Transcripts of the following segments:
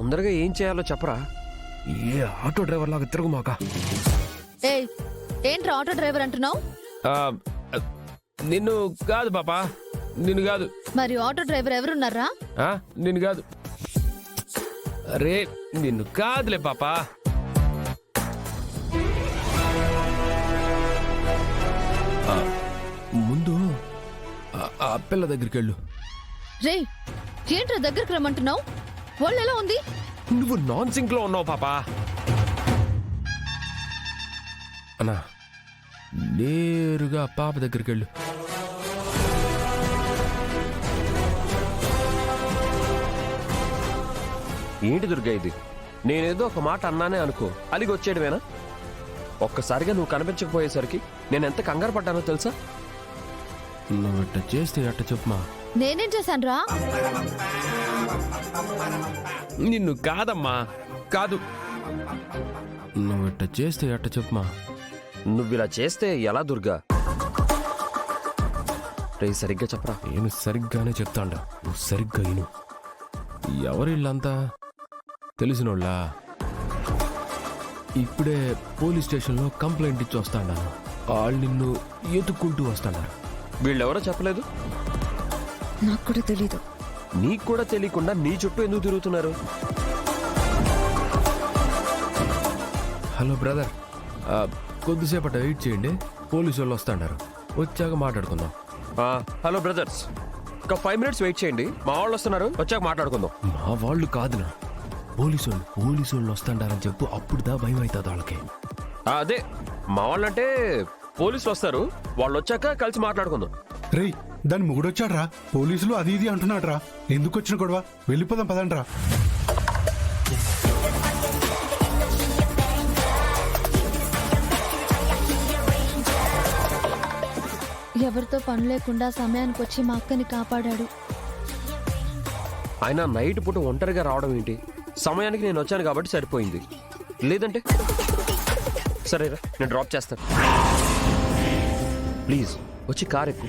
తొందరగా ఏం చేయాలో చెప్పరా. ఏ ఆటో డ్రైవర్ లాగా తిరుగు మాక. ఏయ్, ఏంట్రా ఆటో డ్రైవర్ అంటున్నావు? నిన్ను కాదు పాపా, నిన్ను కాదు. మరి ఆటో డ్రైవర్ ఎవరున్నారా? నిన్ను కాదు. అరే నిన్ను కాదులే పాపా. ముందు ఆ పిల్ల దగ్గరికి వెళ్ళు. రే, ఏంట్రా దగ్గరికి రమ్మంటున్నావు? వాళ్ళు ఎలా ఉంది? నువ్వు నాన్ సింక్ లో ఉన్నావు పాపా. అన్నా నేరుగా పాప దగ్గరికి వెళ్ళు. ఏంటి దుర్గా ఇది? నేనేదో ఒక మాట అన్నానే అనుకో, అలిగి వచ్చేయడమేనా? ఒక్కసారిగా నువ్వు కనిపించకపోయేసరికి నేను ఎంత కంగారు పడ్డానో తెలుసా? నువ్వు ఇట్ట చేస్తే అట్ట చెప్పుమా. నేనేం చేశానురా? నిన్ను కాదమ్మా, కాదు. నువ్వు ఇట్ట చేస్తే అట్ట చెప్పుమా. నువ్విలా చేస్తే ఎలా దుర్గా? రే సరిగ్గా చెప్పరా. నేను సరిగ్గానే చెప్తాండా, నువ్వు సరిగ్గా విను. ఎవరిల్లంతా తెలిసినోళ్ళ? ఇప్పుడే పోలీస్ స్టేషన్లో కంప్లైంట్ ఇచ్చి వస్తాడా. వాళ్ళు నిన్ను ఎత్తుక్కుంటూ వస్తాడారు. వీళ్ళెవరో చెప్పలేదు? నాకు కూడా తెలీదు. నీకు కూడా తెలియకుండా నీ చుట్టూ ఎందుకు తిరుగుతున్నారు? హలో బ్రదర్, కొద్దిసేపట వెయిట్ చేయండి, పోలీసు వాళ్ళు వస్తాడారు. వచ్చాక మాట్లాడుకుందాం. హలో బ్రదర్స్, ఒక 5 minutes వెయిట్ చేయండి, మా వాళ్ళు వస్తున్నారు, వచ్చాక మాట్లాడుకుందాం. మా వాళ్ళు కాదునా, పోలీసు వాళ్ళు వస్తాడారని చెప్పు. అప్పుడు దా భయం అవుతుంది వాళ్ళకి. అదే మా వాళ్ళంటే పోలీసులు వస్తారు, వాళ్ళు వచ్చాక కలిసి మాట్లాడుకుందాం. రేయ్, దాని మొగుడొచ్చాడ్రా, పోలీసులు అది ఇది అంటున్నాడ్రా. ఎందుకు వచ్చిన గొడవ? వెళ్ళిపోదాం పదండ్రా. ఎవరితో పని లేకుండా సమయానికి వచ్చి మా అక్కని కాపాడాడు. ఆయన నైట్ పూట ఒంటరిగా రావడం ఏంటి? సమయానికి నేను వచ్చాను కాబట్టి సరిపోయింది, లేదంటే సరేరా నేను డ్రాప్ చేస్తాను. ప్లీజ్ వచ్చి కార్ ఎక్కు.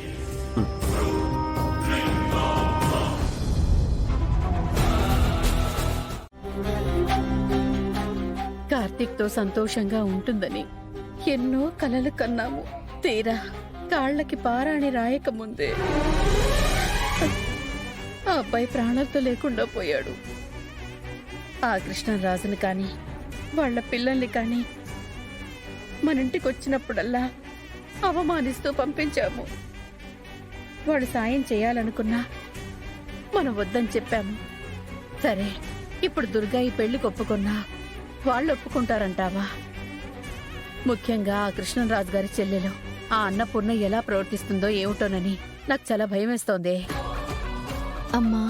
కార్తీక్తో సంతోషంగా ఉంటుందని ఎన్నో కలలు కన్నాము. తీరా కాళ్ళకి పారాణి రాయకముందే ఆ అబ్బాయి ప్రాణాలతో లేకుండా పోయాడు. ఆ కృష్ణరాజుని కానీ వాళ్ళ పిల్లల్ని కానీ మన ఇంటికి వచ్చినప్పుడల్లా అవమానిస్తూ పంపించాము. వాడు సాయం చేయాలనుకున్నా మనం వద్దని చెప్పాము. సరే, ఇప్పుడు దుర్గా ఈ పెళ్లికి ఒప్పుకున్నా వాళ్ళు ఒప్పుకుంటారంటావా? ముఖ్యంగా ఆ కృష్ణరాజు గారి చెల్లెలు ఆ అన్నపూర్ణ ఎలా ప్రవర్తిస్తుందో ఏమిటోనని నాకు చాలా భయం వేస్తోంది. అమ్మా,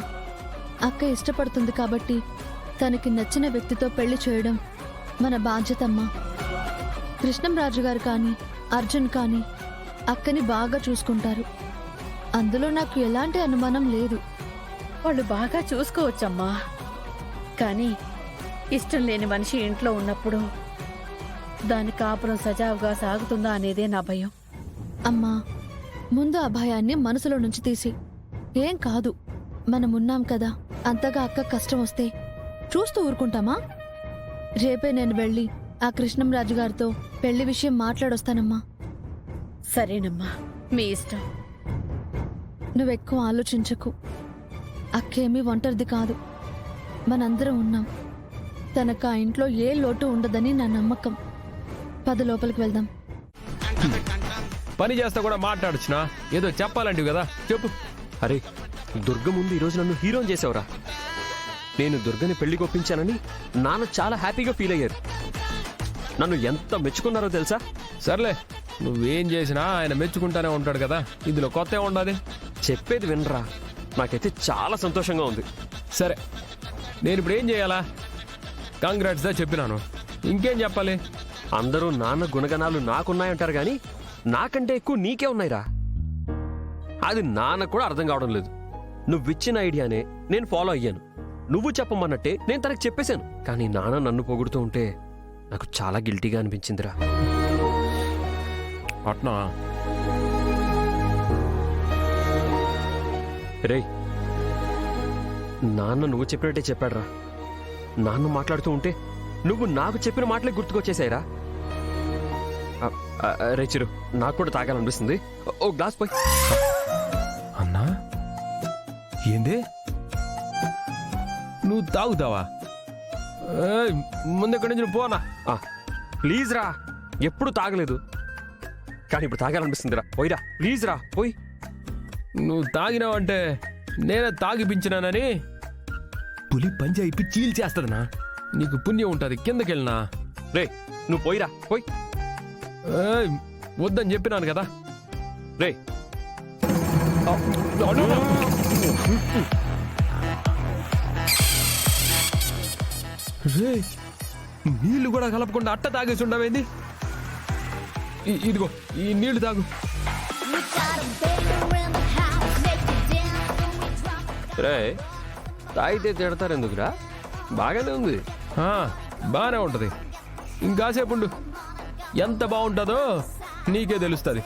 అక్క ఇష్టపడుతుంది కాబట్టి తనకి నచ్చిన వ్యక్తితో పెళ్లి చేయడం మన బాధ్యత అమ్మా. కృష్ణంరాజు గారు కానీ అర్జున్ కానీ అక్కని బాగా చూసుకుంటారు. అందులో నాకు ఎలాంటి అనుమానం లేదు. వాళ్ళు బాగా చూసుకోవచ్చమ్మా, కానీ ఇష్టం లేని మనిషి ఇంట్లో ఉన్నప్పుడు దాని కాపురం సజావుగా సాగుతుందా అనేదే నా భయం. అమ్మా, ముందు ఆ భయాన్ని మనసులో నుంచి తీసి, ఏం కాదు, మనమున్నాం కదా. అంతగా అక్క కష్టం వస్తే చూస్తూ ఊరుకుంటామా? రేపే నేను వెళ్ళి ఆ కృష్ణంరాజు గారితో పెళ్లి విషయం మాట్లాడొస్తానమ్మా. సరేనమ్మా, మీ ఇష్టం. నువ్వెక్కువ ఆలోచించకు. అక్కేమీ ఒంటరిది కాదు, మనందరం ఉన్నాం. తనకు ఆ ఇంట్లో ఏ లోటు ఉండదని నా నమ్మకం. పద లోపలికి వెళ్దాం. పని చేస్తా కూడా మాట్లాడొచ్చునా? ఏదో చెప్పాలంటివి కదా, చెప్పు. అరే దుర్గ ముందు ఈరోజు నన్ను హీరోని చేసావురా. నేను దుర్గని పెళ్లికి ఒప్పించానని నాన్న చాలా హ్యాపీగా ఫీల్ అయ్యారు. నన్ను ఎంత మెచ్చుకున్నారో తెలుసా? సర్లే, నువ్వేం చేసినా ఆయన మెచ్చుకుంటానే ఉంటాడు కదా, ఇందులో కొత్త ఉండాలి. చెప్పేది వినరా, నాకైతే చాలా సంతోషంగా ఉంది. సరే, నేను ఇప్పుడు ఏం చేయాలా? కంగ్రాట్స్ దా చెప్పినాను, ఇంకేం చెప్పాలి? అందరూ నాన్న గుణగణాలు నాకున్నాయంటారు కానీ నాకంటే ఎక్కువ నీకే ఉన్నాయిరా. అది నాన్న కూడా అర్థం కావడం లేదు. నువ్విచ్చిన ఐడియానే నేను ఫాలో అయ్యాను. నువ్వు చెప్పమన్నట్టే నేను తనకు చెప్పేశాను. కానీ నాన్న నన్ను పొగుడుతూ ఉంటే నాకు చాలా గిల్టీగా అనిపించిందిరా. అట్నా? రేయ్, నాన్న నువ్వు చెప్పినట్టే చెప్పాడురా. నాన్న మాట్లాడుతూ ఉంటే నువ్వు నాకు చెప్పిన మాటలే గుర్తుకొచ్చేసాయిరా. రే చిరు, నాకు కూడా తాగాలనిపిస్తుంది. ఓ గ్లాస్ పోయి. అన్నా ఏంది నువ్వు తాగుతావా? ఏయ్, ముందు ఎక్కడి నుంచి నువ్వు పోనా? ప్లీజ్ రా, ఎప్పుడు తాగలేదు కానీ ఇప్పుడు తాగాలనిపిస్తుందిరా. పోయిరా ప్లీజ్ రా, పోయి. నువ్వు తాగినావంటే నేనే తాగిపించినానని పులి పంజా ఇప్పి చీల్చేస్తుందనా. నీకు పుణ్యం ఉంటుంది, కిందకెళ్ళినా. రే నువ్వు పోయిరా, పోయి. ఏయ్, వద్దని చెప్పినాను కదా. రే రే, నీళ్లు కూడా కలపకుండా అట్ట తాగేసి ఉండవేంది? ఇదిగో ఈ నీళ్లు తాగు. రే తాగితే తిడతారు ఎందుకురా? బాగానే ఉంది. బాగానే ఉంటది. ఇంకాసేపు ఉండు, ఎంత బాగుంటుందో నీకే తెలుస్తుంది.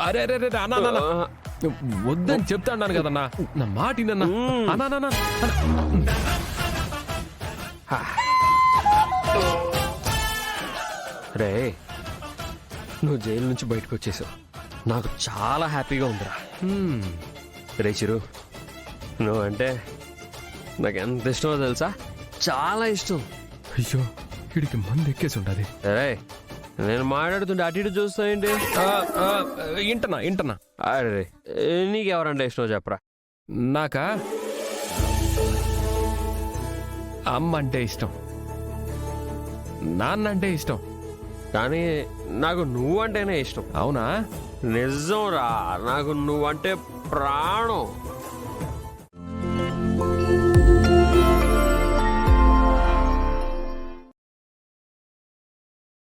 అరే అరే అరే అన్నా అన్నా, వద్దని చెప్తా అన్నాను కదన్నా, నా మాట వినన్నా. అన్నా అన్నా, అన్నా. రే నువ్వు జైలు నుంచి బయటకు వచ్చేసావు, నాకు చాలా హ్యాపీగా ఉందిరా. రే చిరు, నువ్వు అంటే నాకు ఎంత ఇష్టమో తెలుసా? చాలా ఇష్టం. అయ్యో, వీడికి మందు ఎక్కేసి ఉండదు. రే నేను మాట్లాడుతుంటే అటు ఇటు చూస్తావేంటి? ఇంటనా అరే నీకెవరంటే ఇష్టమో చెప్పరా? నాకా అమ్మ అంటే ఇష్టం, నాన్న అంటే ఇష్టం, కానీ నాకు నువ్వంటేనే ఇష్టం. అవునా? నిజం రా, నాకు నువ్వంటే ప్రాణం.